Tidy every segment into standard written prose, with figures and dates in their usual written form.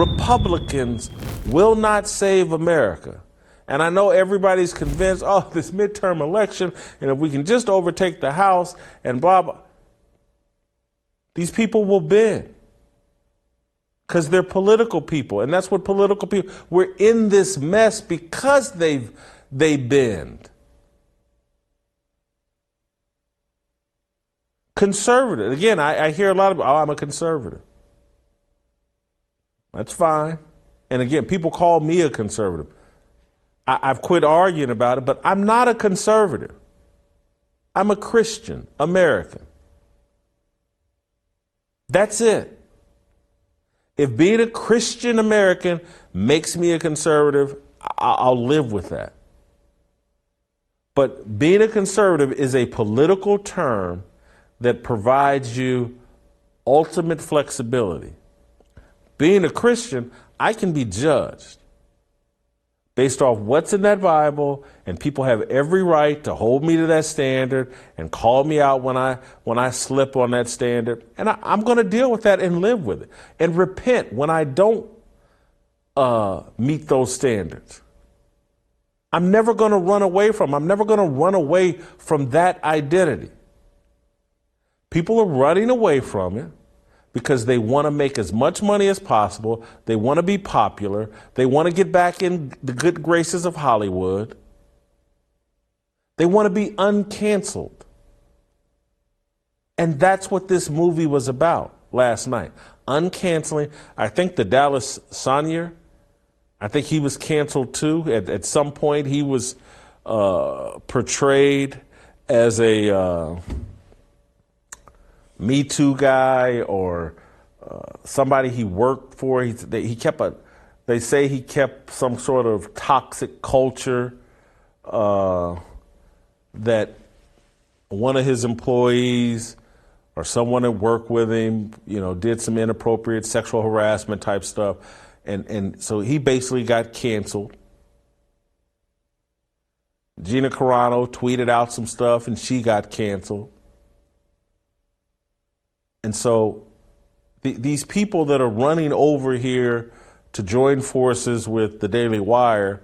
Republicans will not save America. And I know everybody's convinced, oh, this midterm election, and if we can just overtake the House and blah, blah. These people will bend because they're political people. And that's what political people, we're in this mess because they bend. Conservative. Again, I hear a lot of, oh, I'm a conservative. That's fine. And again, people call me a conservative. I've quit arguing about it, but I'm not a conservative. I'm a Christian American. That's it. If being a Christian American makes me a conservative, I'll live with that. But being a conservative is a political term that provides you ultimate flexibility. Being a Christian, I can be judged based off what's in that Bible, and people have every right to hold me to that standard and call me out when I slip on that standard. And I'm going to deal with that and live with it and repent when I don't meet those standards. I'm never going to run away from them. I'm never going to run away from that identity. People are running away from it because they want to make as much money as possible. They want to be popular. They want to get back in the good graces of Hollywood. They want to be uncanceled. And that's what this movie was about last night. Uncanceling. I think the Dallas Sonier, I think he was canceled too. At some point he was portrayed as a Me Too guy or somebody he worked for. They say he kept some sort of toxic culture that one of his employees or someone that worked with him, did some inappropriate sexual harassment type stuff. And so he basically got canceled. Gina Carano tweeted out some stuff and she got canceled. And so these people that are running over here to join forces with the Daily Wire,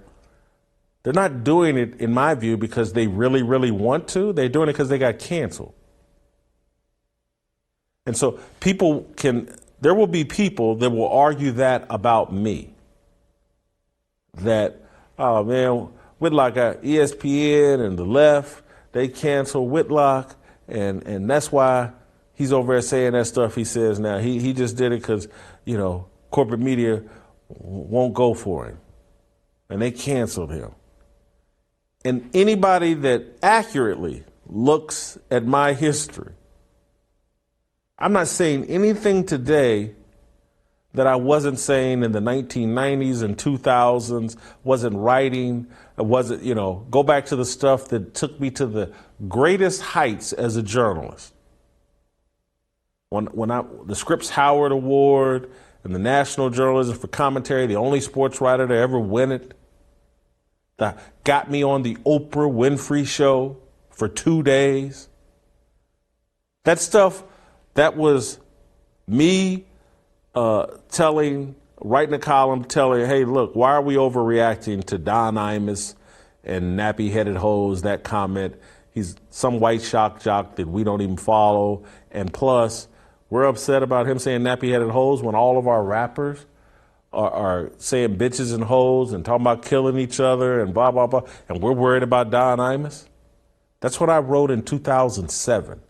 they're not doing it, in my view, because they really, really want to. They're doing it because they got canceled. And so there will be people that will argue that about me. That, oh man, Whitlock got ESPN and the left, they canceled Whitlock, and that's why he's over there saying that stuff he says now. He just did it because, corporate media won't go for him. And they canceled him. And anybody that accurately looks at my history, I'm not saying anything today that I wasn't saying in the 1990s and 2000s, wasn't writing, go back to the stuff that took me to the greatest heights as a journalist. When the Scripps Howard Award and the National Journalism for Commentary, the only sports writer to ever win it, that got me on the Oprah Winfrey Show for 2 days. That stuff, that was me writing a column, telling, hey, look, why are we overreacting to Don Imus and nappy-headed hoes, that comment? He's some white shock jock that we don't even follow. And plus, we're upset about him saying nappy-headed hoes when all of our rappers are saying bitches and hoes and talking about killing each other and blah, blah, blah. And we're worried about Don Imus. That's what I wrote in 2007.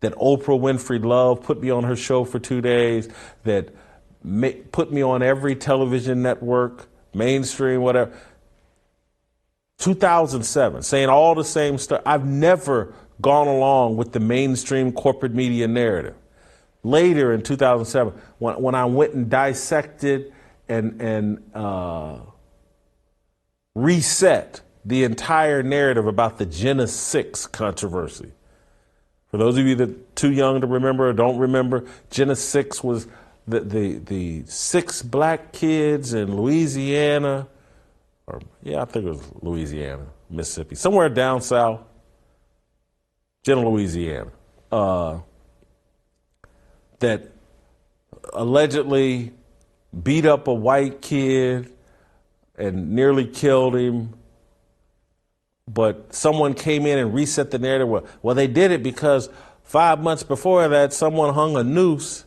That Oprah Winfrey loved, put me on her show for 2 days, that put me on every television network, mainstream, whatever. 2007, saying all the same stuff. I've never gone along with the mainstream corporate media narrative. Later in 2007, when I went and dissected and reset the entire narrative about the Jenna 6 controversy. For those of you that are too young to remember or don't remember, Jenna 6 was the 6 black kids in Louisiana, I think it was Louisiana, Mississippi, somewhere down south, Jenna, Louisiana, that allegedly beat up a white kid and nearly killed him. But someone came in and reset the narrative. Well, they did it because 5 months before that, someone hung a noose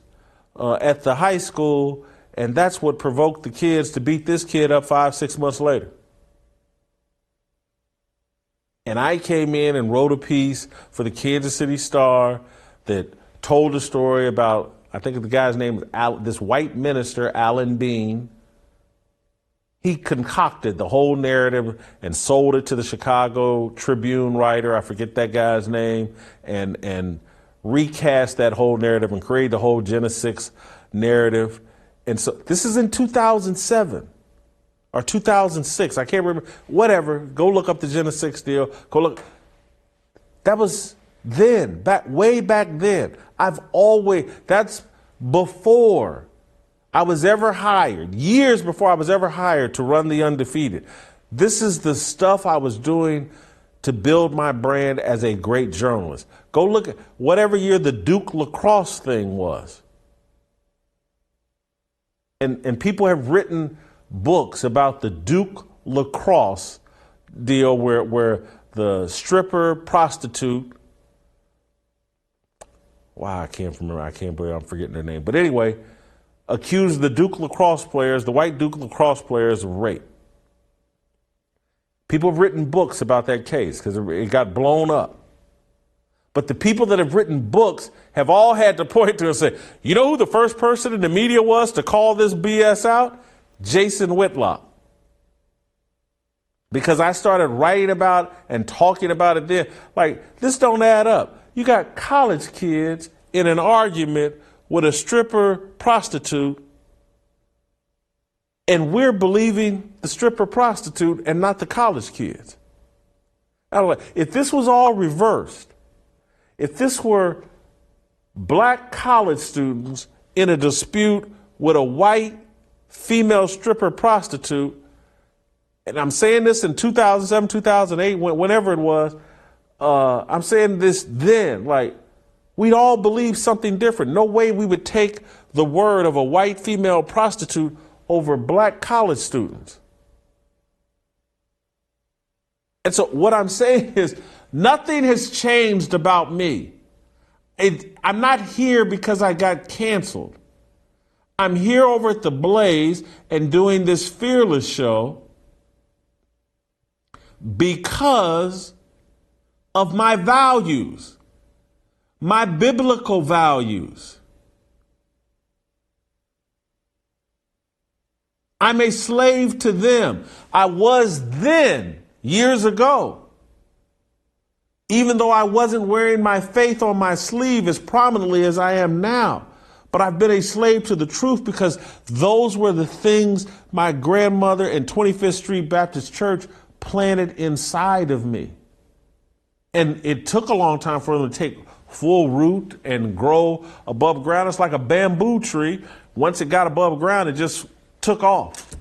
at the high school, and that's what provoked the kids to beat this kid up 5-6 months later. And I came in and wrote a piece for the Kansas City Star that told a story about, I think the guy's name was this white minister, Alan Bean. He concocted the whole narrative and sold it to the Chicago Tribune writer, I forget that guy's name, and recast that whole narrative and created the whole Gen 6 narrative. And so this is in 2007 or 2006. I can't remember. Whatever. Go look up the Gen 6 deal. Go look. That was then, way back then. That's before I was ever hired, years before I was ever hired to run the Undefeated. This is the stuff I was doing to build my brand as a great journalist. Go look at whatever year the Duke lacrosse thing was. And people have written books about the Duke lacrosse deal where the stripper prostitute, wow, I can't believe I'm forgetting their name. But anyway, accused the Duke lacrosse players, the white Duke lacrosse players, of rape. People have written books about that case because it got blown up. But the people that have written books have all had to point to and say, you know who the first person in the media was to call this BS out? Jason Whitlock. Because I started writing about and talking about it then. Like, this don't add up. You got college kids in an argument with a stripper prostitute, and we're believing the stripper prostitute and not the college kids. If this was all reversed, if this were black college students in a dispute with a white female stripper prostitute, and I'm saying this in 2007, 2008, whenever it was, I'm saying this then, like, we'd all believe something different. No way we would take the word of a white female prostitute over black college students. And so what I'm saying is nothing has changed about me. I'm not here because I got canceled. I'm here over at the Blaze and doing this Fearless show because of my values, my biblical values. I'm a slave to them. I was then, years ago. Even though I wasn't wearing my faith on my sleeve as prominently as I am now. But I've been a slave to the truth because those were the things my grandmother and 25th Street Baptist Church planted inside of me. And it took a long time for them to take full root and grow above ground. It's like a bamboo tree. Once it got above ground, it just took off.